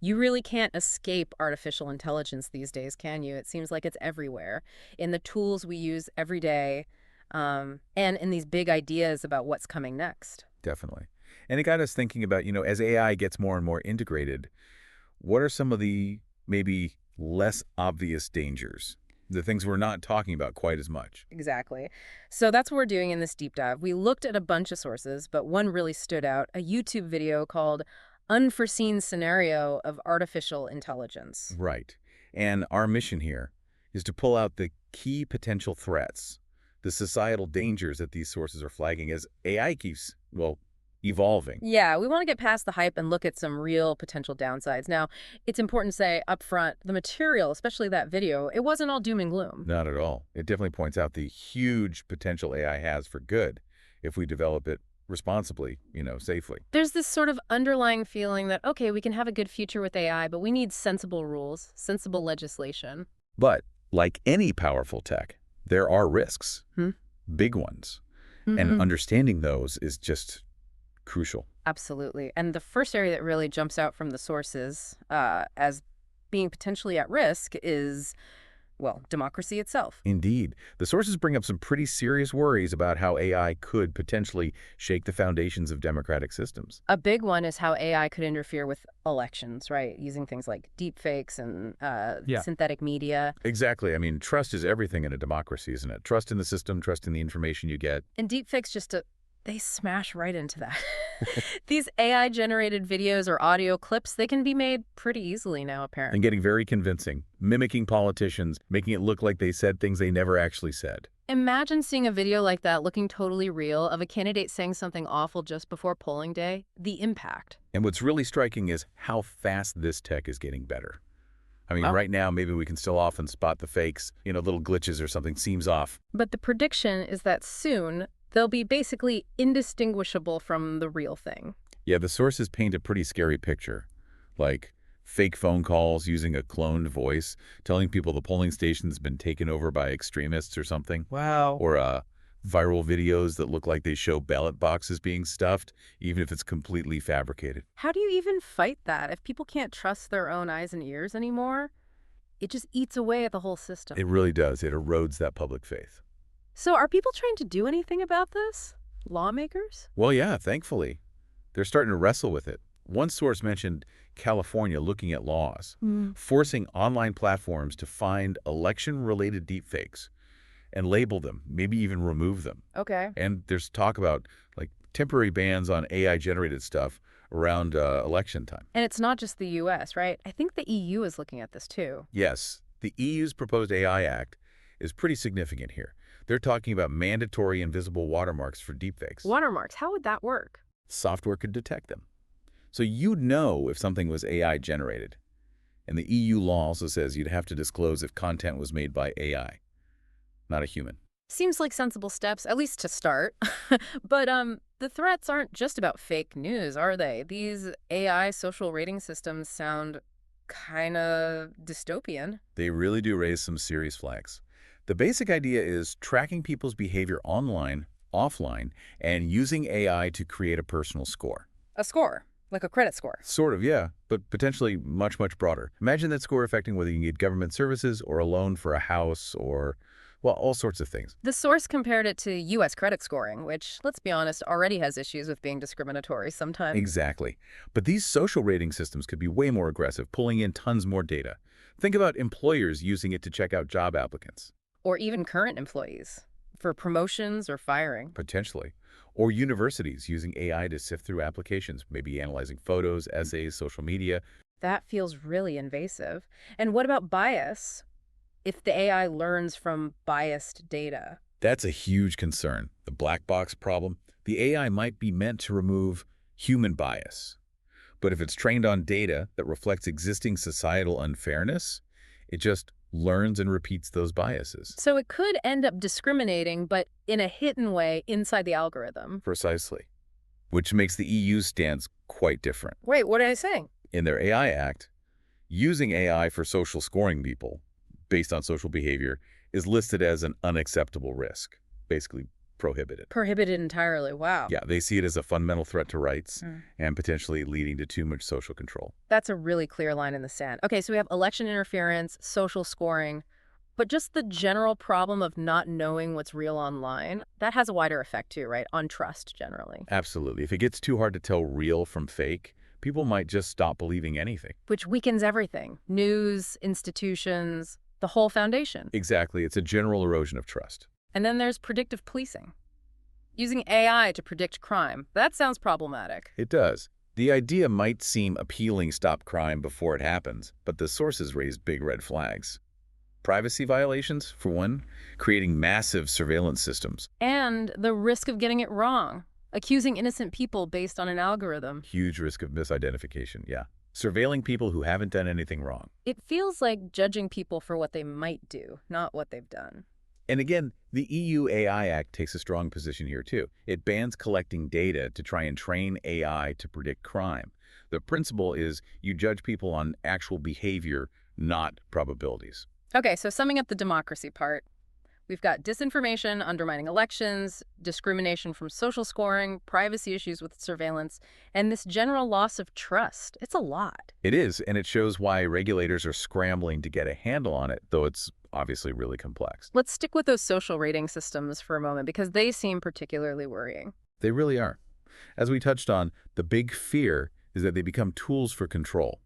You really can't escape artificial intelligence these days, can you? It seems like it's everywhere in the tools we use every day, and in these big ideas about what's coming next. Definitely. And it got us thinking about, as AI gets more and more integrated, what are some of the maybe less obvious dangers? The things we're not talking about quite as much. Exactly. So that's what we're doing in this deep dive. We looked at a bunch of sources, but one really stood out, a YouTube video called Unforeseen Scenario of Artificial Intelligence. Right. And our mission here is to pull out the key potential threats, the societal dangers that these sources are flagging as AI keeps, well, evolving. Yeah, we want to get past the hype and look at some real potential downsides. Now, it's important to say up front, the material, especially that video, it wasn't all doom and gloom. Not at all. It definitely points out the huge potential AI has for good if we develop it responsibly, safely. There's this sort of underlying feeling that, okay, we can have a good future with AI, but we need sensible rules, sensible legislation. But like any powerful tech, there are risks, Hmm? big ones. And Mm-hmm. understanding those is just crucial. Absolutely. And the first area that really jumps out from the sources as being potentially at risk is, well, democracy itself. Indeed. The sources bring up some pretty serious worries about how AI could potentially shake the foundations of democratic systems. A big one is how AI could interfere with elections, right? Using things like deepfakes and Yeah. synthetic media. Exactly. I mean, trust is everything in a democracy, isn't it? Trust in the system, trust in the information you get. And deepfakes they smash right into that. These AI-generated videos or audio clips, they can be made pretty easily now, apparently. And getting very convincing, mimicking politicians, making it look like they said things they never actually said. Imagine seeing a video like that looking totally real of a candidate saying something awful just before polling day. The impact. And what's really striking is how fast this tech is getting better. I mean, Wow. right now, maybe we can still often spot the fakes, little glitches or something seems off. But the prediction is that soon they'll be basically indistinguishable from the real thing. Yeah, the sources paint a pretty scary picture, like fake phone calls using a cloned voice, telling people the polling station's been taken over by extremists or something, Wow. or viral videos that look like they show ballot boxes being stuffed, even if it's completely fabricated. How do you even fight that? If people can't trust their own eyes and ears anymore, it just eats away at the whole system. It really does. It erodes that public faith. So are people trying to do anything about this? Lawmakers? Well, yeah, thankfully. They're starting to wrestle with it. One source mentioned California looking at laws, forcing online platforms to find election-related deepfakes and label them, maybe even remove them. Okay. And there's talk about like temporary bans on AI-generated stuff around election time. And it's not just the U.S., right? I think the EU is looking at this too. Yes, the EU's proposed AI Act is pretty significant here. They're talking about mandatory invisible watermarks for deepfakes. Watermarks, how would that work? Software could detect them. So you'd know if something was AI generated. And the EU law also says you'd have to disclose if content was made by AI, not a human. Seems like sensible steps, at least to start. But the threats aren't just about fake news, are they? These AI social rating systems sound kind of dystopian. They really do raise some serious flags. The basic idea is tracking people's behavior online, offline, and using AI to create a personal score. A score, like a credit score. Sort of, yeah, but potentially much, much broader. Imagine that score affecting whether you can get government services or a loan for a house or, well, all sorts of things. The source compared it to U.S. credit scoring, which, let's be honest, already has issues with being discriminatory sometimes. Exactly. But these social rating systems could be way more aggressive, pulling in tons more data. Think about employers using it to check out job applicants. Or even current employees, for promotions or firing. Potentially. Or universities using AI to sift through applications, maybe analyzing photos, essays, social media. That feels really invasive. And what about bias? If the AI learns from biased data. That's a huge concern. The black box problem. The AI might be meant to remove human bias. But if it's trained on data that reflects existing societal unfairness, it just learns and repeats those biases. So it could end up discriminating, but in a hidden way inside the algorithm. Precisely. Which makes the EU's stance quite different. Wait, what am I saying? In their AI Act, using AI for social scoring people based on social behavior is listed as an unacceptable risk, basically prohibited. Prohibited entirely. Wow. Yeah, they see it as a fundamental threat to rights Mm. and potentially leading to too much social control. That's a really clear line in the sand. Okay, so we have election interference, social scoring, but just the general problem of not knowing what's real online, that has a wider effect too, right? On trust generally, Absolutely. If it gets too hard to tell real from fake, people might just stop believing anything. which weakens everything. News, institutions, the whole foundation. Exactly. It's a general erosion of trust. And then there's predictive policing. Using AI to predict crime. That sounds problematic. It does. The idea might seem appealing, stop crime before it happens, but the sources raise big red flags. Privacy violations, for one, creating massive surveillance systems. And the risk of getting it wrong. Accusing innocent people based on an algorithm. Huge risk of misidentification, yeah. Surveilling people who haven't done anything wrong. It feels like judging people for what they might do, not what they've done. And again, the EU AI Act takes a strong position here too. It bans collecting data to try and train AI to predict crime. The principle is you judge people on actual behavior, not probabilities. Okay, so summing up the democracy part, we've got disinformation undermining elections, discrimination from social scoring, privacy issues with surveillance, and this general loss of trust. It's a lot. It is, and it shows why regulators are scrambling to get a handle on it, though it's obviously really complex. Let's stick with those social rating systems for a moment because they seem particularly worrying. They really are. As we touched on, the big fear is that they become tools for control.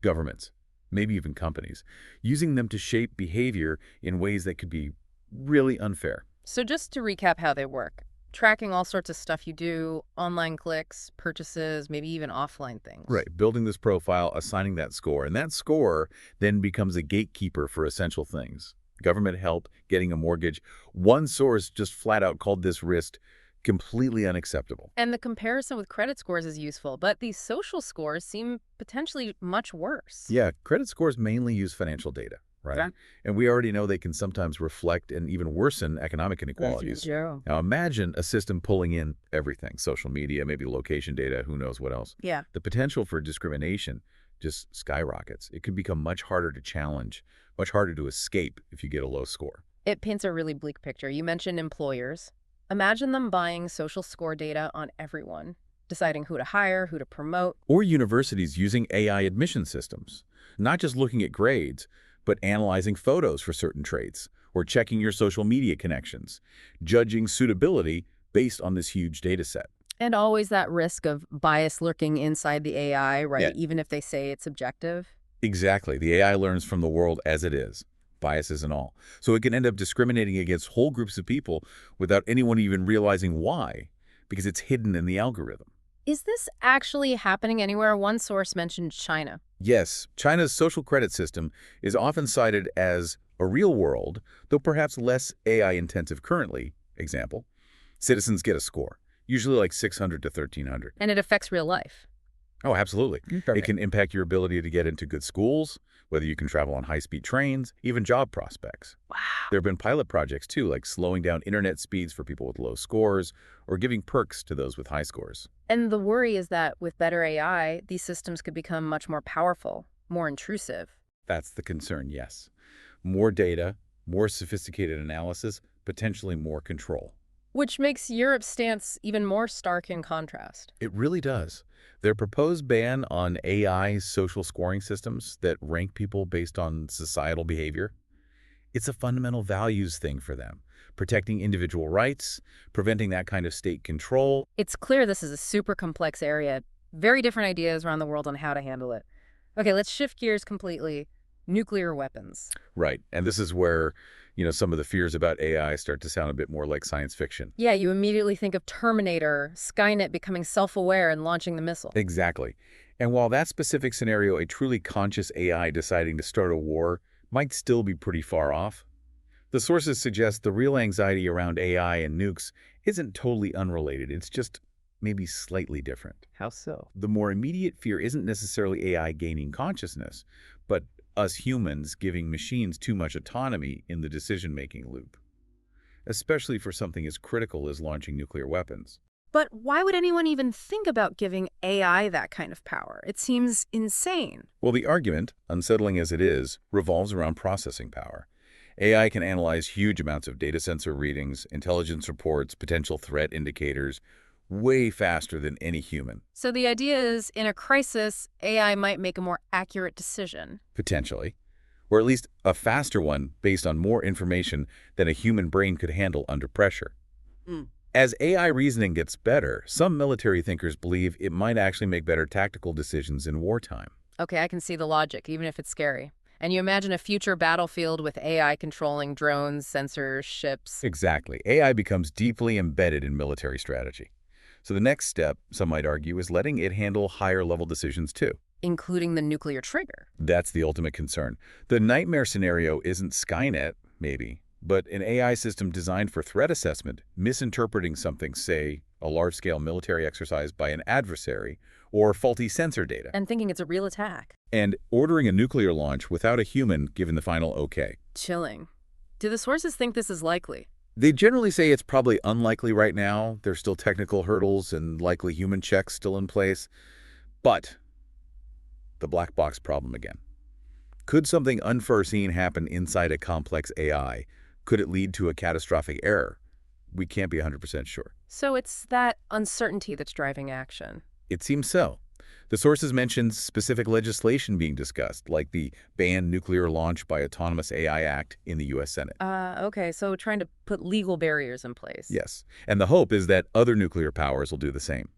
Governments, maybe even companies, using them to shape behavior in ways that could be really unfair. So just to recap how they work, tracking all sorts of stuff you do, online clicks, purchases, maybe even offline things. Right, building this profile, assigning that score, and that score then becomes a gatekeeper for essential things. Government help, getting a mortgage. One source just flat out called this risk completely unacceptable. And the comparison with credit scores is useful, but these social scores seem potentially much worse. Yeah, credit scores mainly use financial data, right? Okay. And we already know they can sometimes reflect and even worsen economic inequalities. Joe. Now imagine a system pulling in everything, social media, maybe location data, who knows what else. Yeah. The potential for discrimination just skyrockets. It can become much harder to challenge, much harder to escape if you get a low score. It paints a really bleak picture. You mentioned employers. Imagine them buying social score data on everyone, deciding who to hire, who to promote. Or universities using AI admission systems, not just looking at grades, but analyzing photos for certain traits, or checking your social media connections, judging suitability based on this huge data set. And always that risk of bias lurking inside the AI, right? Yeah. Even if they say it's objective. Exactly. The AI learns from the world as it is, biases and all. So it can end up discriminating against whole groups of people without anyone even realizing why, because it's hidden in the algorithm. Is this actually happening anywhere? One source mentioned China. Yes, China's social credit system is often cited as a real world, though perhaps less AI-intensive currently. Example, citizens get a score, usually like 600 to 1300. And it affects real life. Oh, absolutely. It can impact your ability to get into good schools, whether you can travel on high-speed trains, even job prospects. Wow. There have been pilot projects, too, like slowing down internet speeds for people with low scores or giving perks to those with high scores. And the worry is that with better AI, these systems could become much more powerful, more intrusive. That's the concern, yes. More data, more sophisticated analysis, potentially more control. Which makes Europe's stance even more stark in contrast. It really does. Their proposed ban on AI social scoring systems that rank people based on societal behavior, it's a fundamental values thing for them, protecting individual rights, preventing that kind of state control. It's clear this is a super complex area. Very different ideas around the world on how to handle it. Okay, let's shift gears completely. Nuclear weapons. Right, and this is where, some of the fears about AI start to sound a bit more like science fiction. Yeah, you immediately think of Terminator, Skynet becoming self-aware and launching the missile. Exactly. And while that specific scenario, a truly conscious AI deciding to start a war, might still be pretty far off, the sources suggest the real anxiety around AI and nukes isn't totally unrelated. It's just maybe slightly different. How so? The more immediate fear isn't necessarily AI gaining consciousness, but us humans giving machines too much autonomy in the decision-making loop, especially for something as critical as launching nuclear weapons. But why would anyone even think about giving AI that kind of power? It seems insane. Well, the argument, unsettling as it is, revolves around processing power. AI can analyze huge amounts of data sensor readings, intelligence reports, potential threat indicators, way faster than any human, So the idea is, in a crisis, AI might make a more accurate decision. potentially. Or at least a faster one based on more information than a human brain could handle under pressure. Mm. As AI reasoning gets better, some military thinkers believe it might actually make better tactical decisions in wartime. Okay, I can see the logic, even if it's scary. And you imagine a future battlefield with AI controlling drones, sensors, ships. Exactly. AI becomes deeply embedded in military strategy. So the next step, some might argue, is letting it handle higher-level decisions too. Including the nuclear trigger. That's the ultimate concern. The nightmare scenario isn't Skynet, maybe, but an AI system designed for threat assessment, misinterpreting something, say, a large-scale military exercise by an adversary, or faulty sensor data, And thinking it's a real attack. and ordering a nuclear launch without a human given the final okay. Chilling. Do the sources think this is likely? They generally say it's probably unlikely right now. There's still technical hurdles and likely human checks still in place. But the black box problem again. Could something unforeseen happen inside a complex AI? Could it lead to a catastrophic error? We can't be 100% sure. So it's that uncertainty that's driving action. It seems so. The sources mentioned specific legislation being discussed, like the Ban Nuclear Launch by Autonomous AI Act in the U.S. Senate. Okay, so trying to put legal barriers in place. Yes, and the hope is that other nuclear powers will do the same.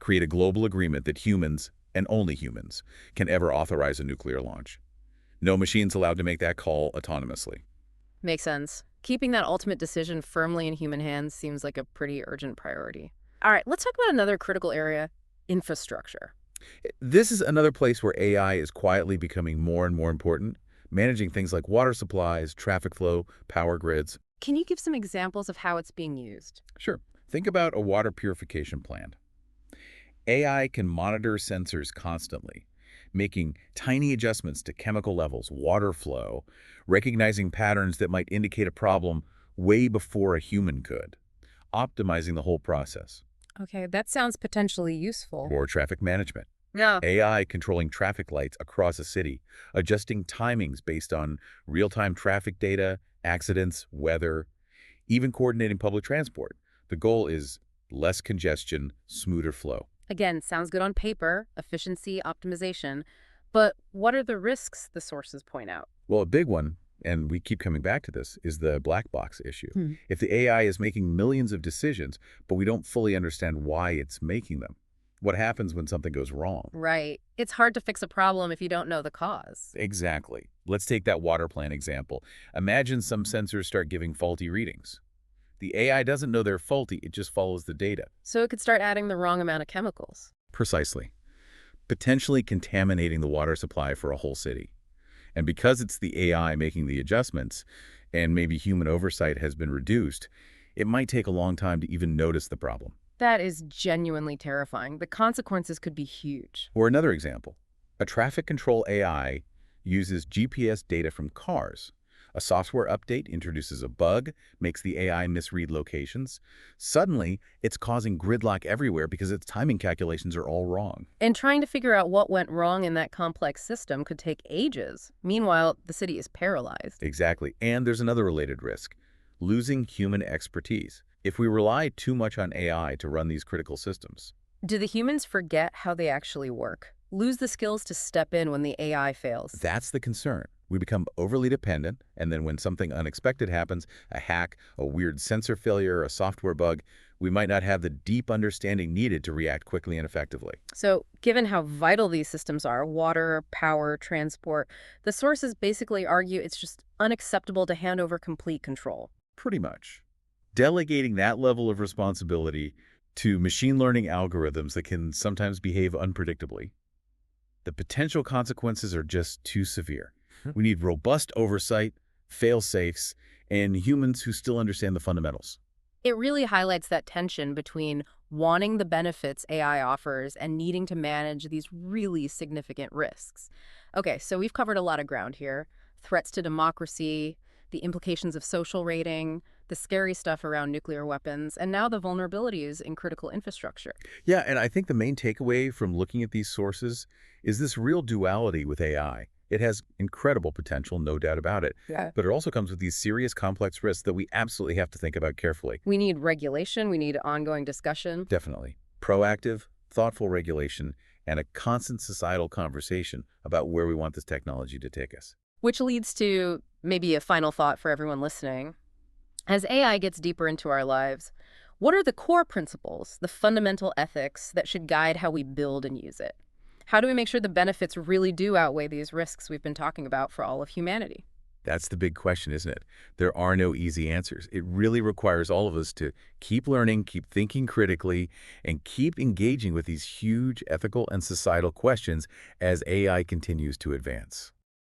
Create a global agreement that humans, and only humans, can ever authorize a nuclear launch. No machines allowed to make that call autonomously. Makes sense. Keeping that ultimate decision firmly in human hands seems like a pretty urgent priority. All right, let's talk about another critical area, infrastructure. This is another place where AI is quietly becoming more and more important, managing things like water supplies, traffic flow, power grids. Can you give some examples of how it's being used? Sure, think about a water purification plant. AI can monitor sensors constantly, making tiny adjustments to chemical levels, water flow, recognizing patterns that might indicate a problem way before a human could, optimizing the whole process. Okay, that sounds potentially useful. Or traffic management. Yeah. AI controlling traffic lights across a city, adjusting timings based on real-time traffic data, accidents, weather, even coordinating public transport. The goal is less congestion, smoother flow. Again, sounds good on paper, efficiency, optimization. But what are the risks the sources point out? Well, a big one, and we keep coming back to this, is the black box issue. Hmm. If the AI is making millions of decisions, but we don't fully understand why it's making them, what happens when something goes wrong? Right. It's hard to fix a problem if you don't know the cause. Exactly. Let's take that water plant example. Imagine some sensors start giving faulty readings. The AI doesn't know they're faulty, it just follows the data. So it could start adding the wrong amount of chemicals. Precisely. Potentially contaminating the water supply for a whole city. And because it's the AI making the adjustments, and maybe human oversight has been reduced, it might take a long time to even notice the problem. That is genuinely terrifying. The consequences could be huge. Or another example, a traffic control AI uses GPS data from cars. A software update introduces a bug, makes the AI misread locations. Suddenly, it's causing gridlock everywhere because its timing calculations are all wrong. And trying to figure out what went wrong in that complex system could take ages. Meanwhile, the city is paralyzed. Exactly. And there's another related risk, losing human expertise. If we rely too much on AI to run these critical systems, Do the humans forget how they actually work? Lose the skills to step in when the AI fails? that's the concern. We become overly dependent, and then when something unexpected happens, a hack, a weird sensor failure, a software bug, we might not have the deep understanding needed to react quickly and effectively. So, given how vital these systems are, water, power, transport, the sources basically argue it's just unacceptable to hand over complete control. Pretty much. Delegating that level of responsibility to machine learning algorithms that can sometimes behave unpredictably, the potential consequences are just too severe. We need robust oversight, fail-safes, and humans who still understand the fundamentals. It really highlights that tension between wanting the benefits AI offers and needing to manage these really significant risks. Okay, so we've covered a lot of ground here. Threats to democracy, the implications of social rating, the scary stuff around nuclear weapons, and now the vulnerabilities in critical infrastructure. Yeah, and I think the main takeaway from looking at these sources is this real duality with AI. It has incredible potential, no doubt about it, Yeah. but it also comes with these serious, complex risks that we absolutely have to think about carefully. We need regulation, we need ongoing discussion, Definitely. Proactive, thoughtful regulation, and a constant societal conversation about where we want this technology to take us. which leads to maybe a final thought for everyone listening. As AI gets deeper into our lives, what are the core principles, the fundamental ethics that should guide how we build and use it? How do we make sure the benefits really do outweigh these risks we've been talking about for all of humanity? That's the big question, isn't it? There are no easy answers. It really requires all of us to keep learning, keep thinking critically, and keep engaging with these huge ethical and societal questions as AI continues to advance.